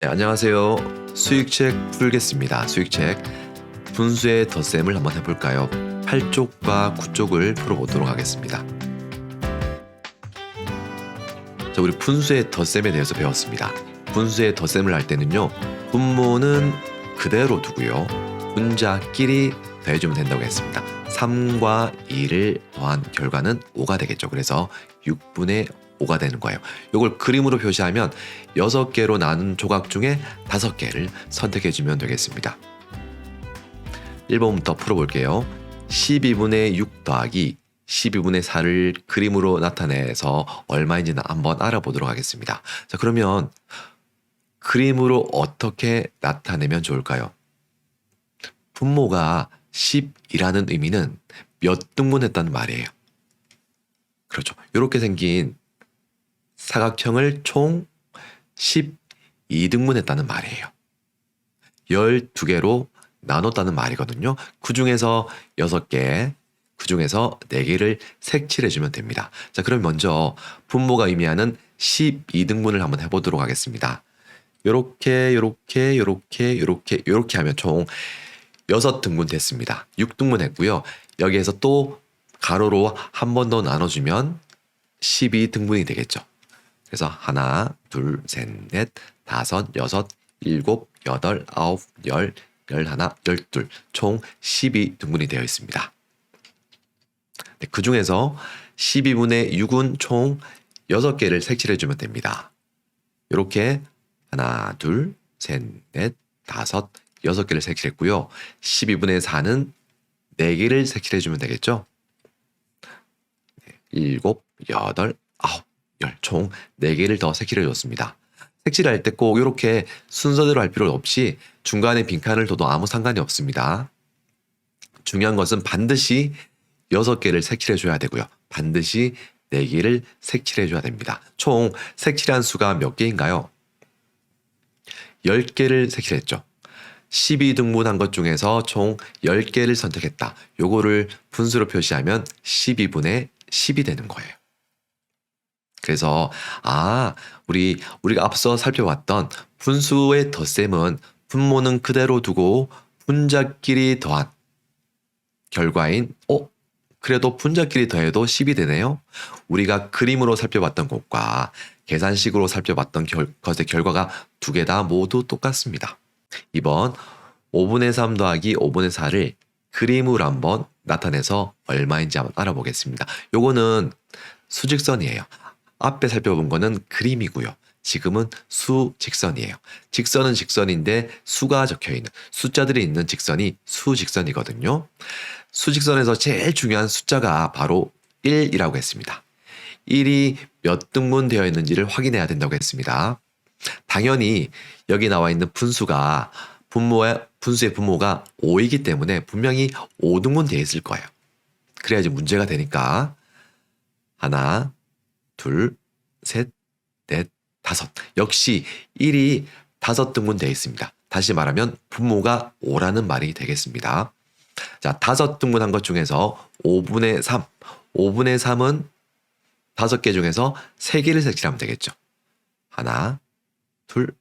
네, 안녕하세요. 수익책 풀겠습니다. 수익책 분수의 덧셈을 한번 해볼까요? 8쪽과 9쪽을 풀어보도록 하겠습니다. 자, 우리 분수의 덧셈에 대해서 배웠습니다. 분수의 덧셈을 할 때는요, 분모는 그대로 두고요, 분자끼리 더해주면 된다고 했습니다. 3과 2를 더한 결과는 5가 되겠죠. 그래서 6분의 5가 되는 거예요. 이걸 그림으로 표시하면 6개로 나눈 조각 중에 5개를 선택해주면 되겠습니다. 1번부터 풀어볼게요. 12분의 6 더하기 12분의 4를 그림으로 나타내서 얼마인지는 한번 알아보도록 하겠습니다. 자, 그러면 그림으로 어떻게 나타내면 좋을까요? 분모가 10이라는 의미는 몇 등분했다는 말이에요. 그렇죠. 이렇게 생긴 사각형을 총 12등분했다는 말이에요. 12개로 나눴다는 말이거든요. 그 중에서 6개, 그 중에서 4개를 색칠해주면 됩니다. 자, 그럼 먼저 분모가 의미하는 12등분을 한번 해보도록 하겠습니다. 요렇게 하면 총 6등분 됐습니다. 6등분 했고요. 여기에서 또 가로로 한 번 더 나눠주면 12등분이 되겠죠. 그래서 하나, 둘, 셋, 넷, 다섯, 여섯, 일곱, 여덟, 아홉, 열, 열하나, 열둘, 총 12등분이 되어 있습니다. 네, 그 중에서 12분의 6은 총 6개를 색칠해주면 됩니다. 이렇게 하나, 둘, 셋, 넷, 다섯, 6개를 색칠했고요. 12분의 4는 4개를 색칠해주면 되겠죠. 7, 8, 9, 총 4개를 더 색칠해줬습니다. 색칠할 때 꼭 이렇게 순서대로 할 필요 없이 중간에 빈칸을 둬도 아무 상관이 없습니다. 중요한 것은 반드시 6개를 색칠해줘야 되고요. 반드시 4개를 색칠해줘야 됩니다. 총 색칠한 수가 몇 개인가요? 10개를 색칠했죠. 12등분한 것 중에서 총 10개를 선택했다. 요거를 분수로 표시하면 12분의 10이 되는 거예요. 그래서 우리가 앞서 살펴봤던 분수의 덧셈은 분모는 그대로 두고 분자끼리 더한 결과인 그래도 분자끼리 더해도 10이 되네요. 우리가 그림으로 살펴봤던 것과 계산식으로 살펴봤던 것의 결과가 두 개 다 모두 똑같습니다. 이번 5분의 3 더하기 5분의 4를 그림으로 한번 나타내서 얼마인지 한번 알아보겠습니다. 요거는 수직선이에요. 앞에 살펴본 거는 그림이고요. 지금은 수직선이에요. 직선은 직선인데 수가 적혀있는, 숫자들이 있는 직선이 수직선이거든요. 수직선에서 제일 중요한 숫자가 바로 1이라고 했습니다. 1이 몇 등분 되어 있는지를 확인해야 된다고 했습니다. 당연히 여기 나와 있는 분수의 분모가 5이기 때문에 분명히 5등분 되어 있을 거예요. 그래야지 문제가 되니까 하나, 둘, 셋, 넷, 다섯. 역시 1이 5등분 되어 있습니다. 다시 말하면 분모가 5라는 말이 되겠습니다. 자, 5등분한 것 중에서 5분의 3. 5분의 3은 5개 중에서 3개를 색칠하면 되겠죠. 하나, 둘,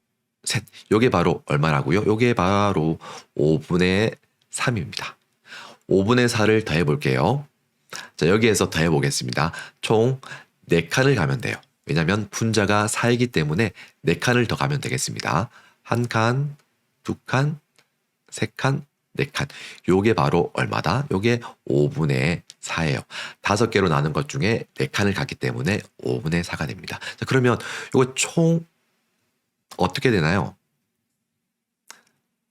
셋. 요게 바로 얼마라고요? 요게 바로 5분의 3입니다. 5분의 4를 더해 볼게요. 자, 여기에서 더해 보겠습니다. 총 4칸을 가면 돼요. 왜냐하면 분자가 4이기 때문에 4칸을 더 가면 되겠습니다. 1칸, 2칸, 3칸, 4칸. 요게 바로 얼마다? 요게 5분의 4예요. 5개로 나눈 것 중에 4칸을 갔기 때문에 5분의 4가 됩니다. 자, 그러면 요거 총 어떻게 되나요?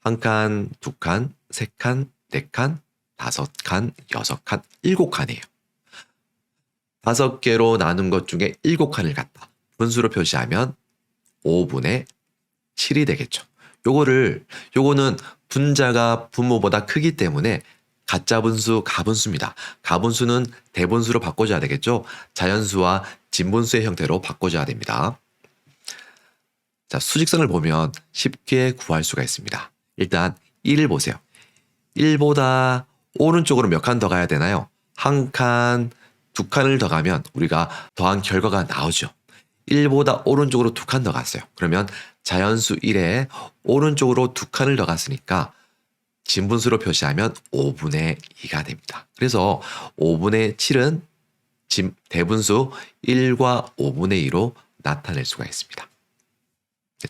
1칸, 2칸, 3칸, 4칸, 5칸, 6칸, 7칸이에요. 5개로 나눈 것 중에 7칸을 갖다. 분수로 표시하면 5분의 7이 되겠죠. 요거는 분자가 분모보다 크기 때문에 가짜 분수, 가분수입니다. 가분수는 대분수로 바꿔줘야 되겠죠. 자연수와 진분수의 형태로 바꿔줘야 됩니다. 자, 수직선을 보면 쉽게 구할 수가 있습니다. 일단 1을 보세요. 1보다 오른쪽으로 몇 칸 더 가야 되나요? 1칸, 2칸을 더 가면 우리가 더한 결과가 나오죠. 1보다 오른쪽으로 2칸 더 갔어요. 그러면 자연수 1에 오른쪽으로 2칸을 더 갔으니까 진분수로 표시하면 5분의 2가 됩니다. 그래서 5분의 7은 대분수 1과 5분의 2로 나타낼 수가 있습니다.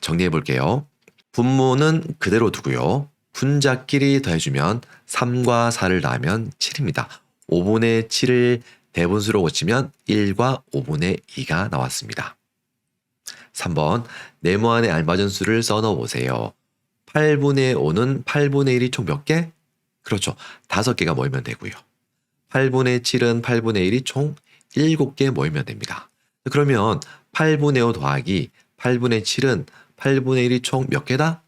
정리해 볼게요. 분모는 그대로 두고요. 분자끼리 더해주면 3과 4를 더하면 7입니다. 5분의 7을 대분수로 고치면 1과 5분의 2가 나왔습니다. 3번 네모안에 알맞은 수를 써넣어 보세요. 8분의 5는 8분의 1이 총 몇 개? 그렇죠. 5개가 모이면 되고요. 8분의 7은 8분의 1이 총 7개 모이면 됩니다. 그러면 8분의 5 더하기 8분의 7은 8분의 1이 총 몇 개다?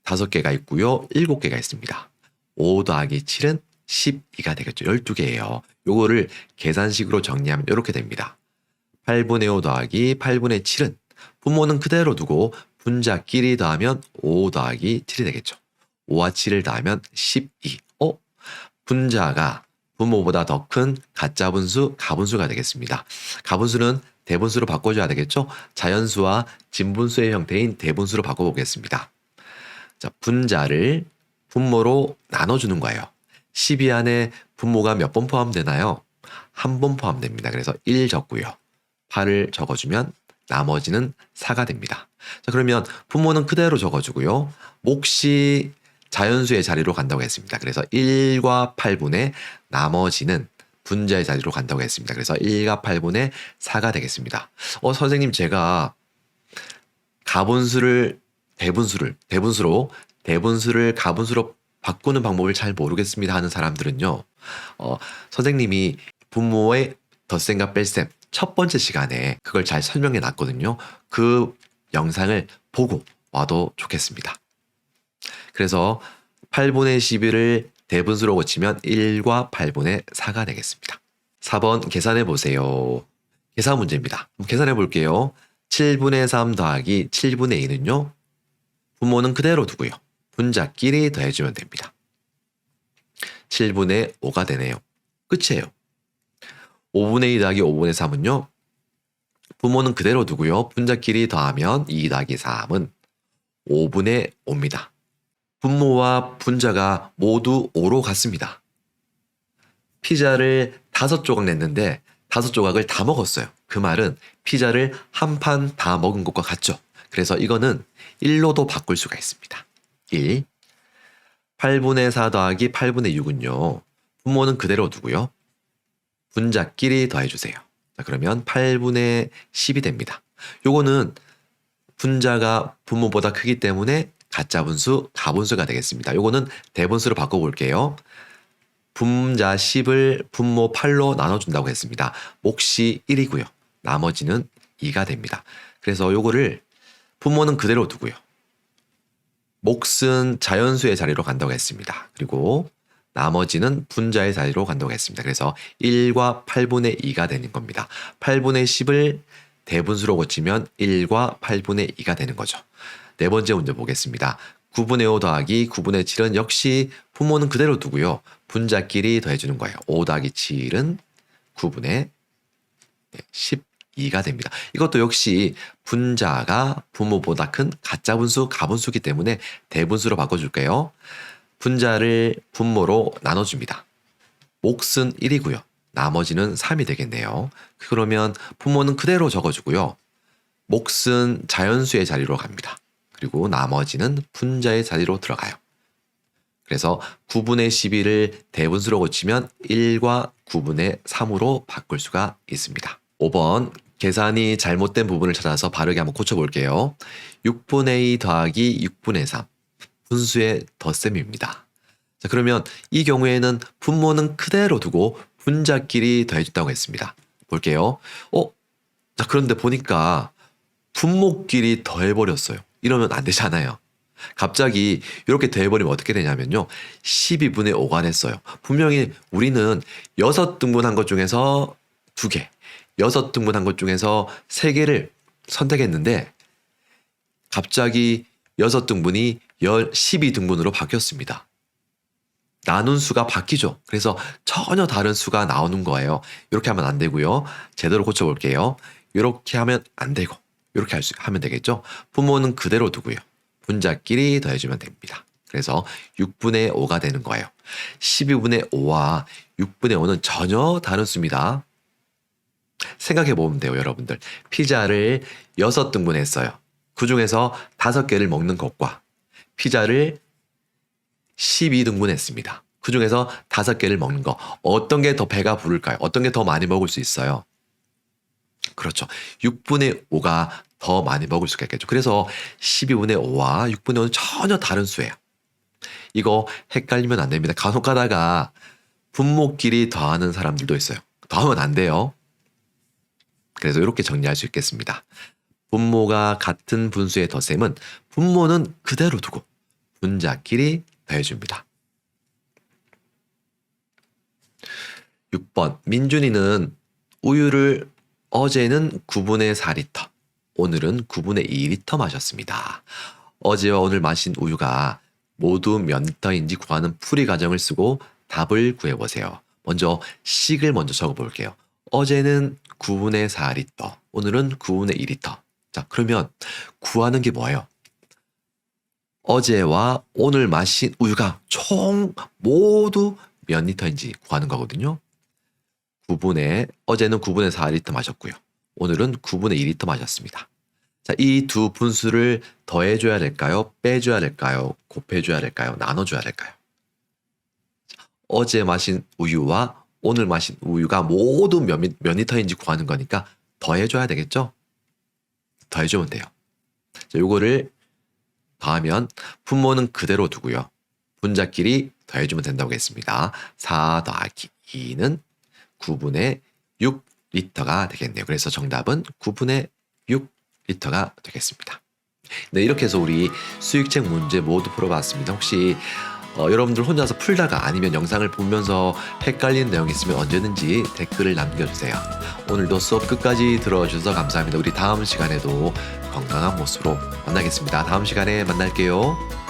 5개가 있고요. 7개가 있습니다. 5 더하기 7은 12가 되겠죠. 12개예요. 요거를 계산식으로 정리하면 이렇게 됩니다. 8분의 5 더하기 8분의 7은 분모는 그대로 두고 분자끼리 더하면 5 더하기 7이 되겠죠. 5와 7을 더하면 12. 분자가 분모보다 더 큰 가짜 분수, 가분수가 되겠습니다. 가분수는 대분수로 바꿔줘야 되겠죠. 자연수와 진분수의 형태인 대분수로 바꿔보겠습니다. 자, 분자를 분모로 나눠주는 거예요. 12 안에 분모가 몇 번 포함되나요? 한 번 포함됩니다. 그래서 1 적고요. 8을 적어주면 나머지는 4가 됩니다. 자, 그러면 분모는 그대로 적어주고요. 몫이 자연수의 자리로 간다고 했습니다. 그래서 1과 8분의 나머지는 분자의 자리로 간다고 했습니다. 그래서 1과 8분의 4가 되겠습니다. 선생님 제가 가분수를 대분수를 가분수로 바꾸는 방법을 잘 모르겠습니다 하는 사람들은요. 선생님이 분모의 덧셈과 뺄셈 첫 번째 시간에 그걸 잘 설명해 놨거든요. 그 영상을 보고 와도 좋겠습니다. 그래서 8분의 11을 대분수로 고치면 1과 8분의 4가 되겠습니다. 4번 계산해 보세요. 계산 문제입니다. 계산해 볼게요. 7분의 3 더하기 7분의 2는요. 분모는 그대로 두고요. 분자끼리 더해주면 됩니다. 7분의 5가 되네요. 끝이에요. 5분의 2 더하기 5분의 3은요. 분모는 그대로 두고요. 분자끼리 더하면 2 더하기 3은 5분의 5입니다. 분모와 분자가 모두 5로 같습니다. 피자를 5조각 냈는데 5조각을 다 먹었어요. 그 말은 피자를 한 판 다 먹은 것과 같죠. 그래서 이거는 1로도 바꿀 수가 있습니다. 1. 8분의 4 더하기 8분의 6은요. 분모는 그대로 두고요. 분자끼리 더해주세요. 자, 그러면 8분의 10이 됩니다. 요거는 분자가 분모보다 크기 때문에 가짜 분수, 가분수가 되겠습니다. 요거는 대분수로 바꿔볼게요. 분자 10을 분모 8로 나눠준다고 했습니다. 몫이 1이고요. 나머지는 2가 됩니다. 그래서 요거를 분모는 그대로 두고요. 몫은 자연수의 자리로 간다고 했습니다. 그리고 나머지는 분자의 자리로 간다고 했습니다. 그래서 1과 8분의 2가 되는 겁니다. 8분의 10을 대분수로 고치면 1과 8분의 2가 되는 거죠. 네 번째 문제 보겠습니다. 9분의 5 더하기 9분의 7은 역시 분모는 그대로 두고요. 분자끼리 더해주는 거예요. 5 더하기 7은 9분의 12가 됩니다. 이것도 역시 분자가 분모보다 큰 가짜 분수, 가분수기 때문에 대분수로 바꿔줄게요. 분자를 분모로 나눠줍니다. 몫은 1이고요. 나머지는 3이 되겠네요. 그러면 분모는 그대로 적어주고요. 몫은 자연수의 자리로 갑니다. 그리고 나머지는 분자의 자리로 들어가요. 그래서 9분의 11을 대분수로 고치면 1과 9분의 3으로 바꿀 수가 있습니다. 5번 계산이 잘못된 부분을 찾아서 바르게 한번 고쳐볼게요. 6분의 2 더하기 6분의 3 분수의 덧셈입니다. 자, 그러면 이 경우에는 분모는 그대로 두고 분자끼리 더해준다고 했습니다. 볼게요. 자, 그런데 보니까 분모끼리 더해버렸어요. 이러면 안 되잖아요. 갑자기 이렇게 더해버리면 어떻게 되냐면요. 12분의 5가 됐어요. 분명히 우리는 6등분한 것 중에서 2개, 6등분한 것 중에서 3개를 선택했는데 갑자기 6등분이 12등분으로 바뀌었습니다. 나눈 수가 바뀌죠. 그래서 전혀 다른 수가 나오는 거예요. 이렇게 하면 안 되고요. 제대로 고쳐볼게요. 이렇게 하면 안 되고 이렇게 하면 되겠죠. 분모는 그대로 두고요. 분자끼리 더해주면 됩니다. 그래서 6분의 5가 되는 거예요. 12분의 5와 6분의 5는 전혀 다른 수입니다. 생각해 보면 돼요, 여러분들. 피자를 6등분 했어요. 그 중에서 5개를 먹는 것과 피자를 12등분 했습니다. 그 중에서 5개를 먹는 거. 어떤 게 더 배가 부를까요? 어떤 게 더 많이 먹을 수 있어요? 그렇죠. 6분의 5가 더 많이 먹을 수가 있겠죠. 그래서 12분의 5와 6분의 5는 전혀 다른 수예요. 이거 헷갈리면 안 됩니다. 간혹 가다가 분모끼리 더하는 사람들도 있어요. 더하면 안 돼요. 그래서 이렇게 정리할 수 있겠습니다. 분모가 같은 분수의 덧셈은 분모는 그대로 두고 분자끼리 더해줍니다. 6번 민준이는 우유를 어제는 9분의 4리터, 오늘은 9분의 2리터 마셨습니다. 어제와 오늘 마신 우유가 모두 몇 리터인지 구하는 풀이 과정을 쓰고 답을 구해보세요. 먼저 식을 먼저 적어볼게요. 어제는 9분의 4리터, 오늘은 9분의 2리터. 자, 그러면 구하는 게 뭐예요? 어제와 오늘 마신 우유가 총 모두 몇 리터인지 구하는 거거든요. 어제는 9분의 4리터 마셨고요. 오늘은 9분의 2리터 마셨습니다. 자, 이 두 분수를 더해줘야 될까요? 빼줘야 될까요? 곱해줘야 될까요? 나눠줘야 될까요? 어제 마신 우유와 오늘 마신 우유가 모두 몇 리터인지 구하는 거니까 더해줘야 되겠죠? 더해주면 돼요. 자, 요거를 더하면 분모는 그대로 두고요. 분자끼리 더해주면 된다고 했습니다. 4 더하기 2는 9분의 6리터가 되겠네요. 그래서 정답은 9분의 6리터가 되겠습니다. 네, 이렇게 해서 우리 수익책 문제 모두 풀어봤습니다. 혹시 여러분들 혼자서 풀다가 아니면 영상을 보면서 헷갈리는 내용이 있으면 언제든지 댓글을 남겨주세요. 오늘도 수업 끝까지 들어주셔서 감사합니다. 우리 다음 시간에도 건강한 모습으로 만나겠습니다. 다음 시간에 만날게요.